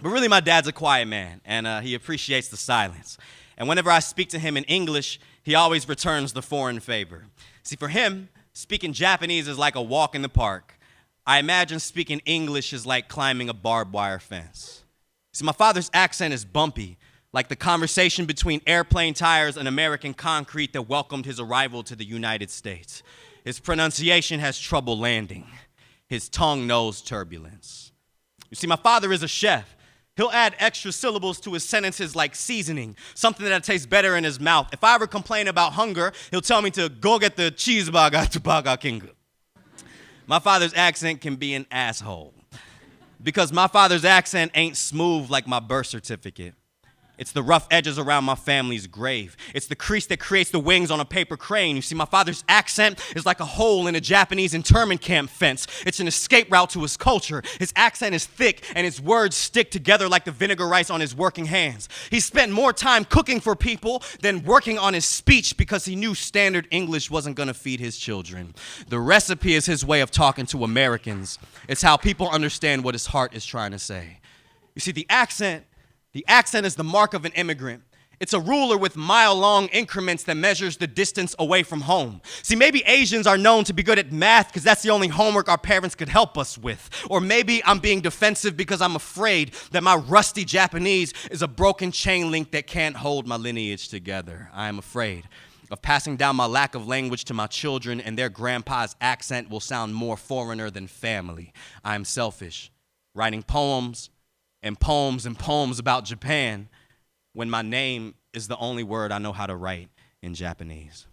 But really, my dad's a quiet man, and he appreciates the silence. And whenever I speak to him in English, he always returns the foreign favor. See, for him, speaking Japanese is like a walk in the park. I imagine speaking English is like climbing a barbed wire fence. See, my father's accent is bumpy, like the conversation between airplane tires and American concrete that welcomed his arrival to the United States. His pronunciation has trouble landing. His tongue knows turbulence. You see, my father is a chef. He'll add extra syllables to his sentences like seasoning, something that tastes better in his mouth. If I ever complain about hunger, he'll tell me to go get the cheeseburger to Burger King. My father's accent can be an asshole because my father's accent ain't smooth like my birth certificate. It's the rough edges around my family's grave. It's the crease that creates the wings on a paper crane. You see, my father's accent is like a hole in a Japanese internment camp fence. It's an escape route to his culture. His accent is thick, and his words stick together like the vinegar rice on his working hands. He spent more time cooking for people than working on his speech because he knew standard English wasn't going to feed his children. The recipe is his way of talking to Americans. It's how people understand what his heart is trying to say. You see, the accent is the mark of an immigrant. It's a ruler with mile-long increments that measures the distance away from home. See, maybe Asians are known to be good at math because that's the only homework our parents could help us with. Or maybe I'm being defensive because I'm afraid that my rusty Japanese is a broken chain link that can't hold my lineage together. I am afraid of passing down my lack of language to my children, and their grandpa's accent will sound more foreigner than family. I am selfish, writing poems and poems and poems about Japan when my name is the only word I know how to write in Japanese.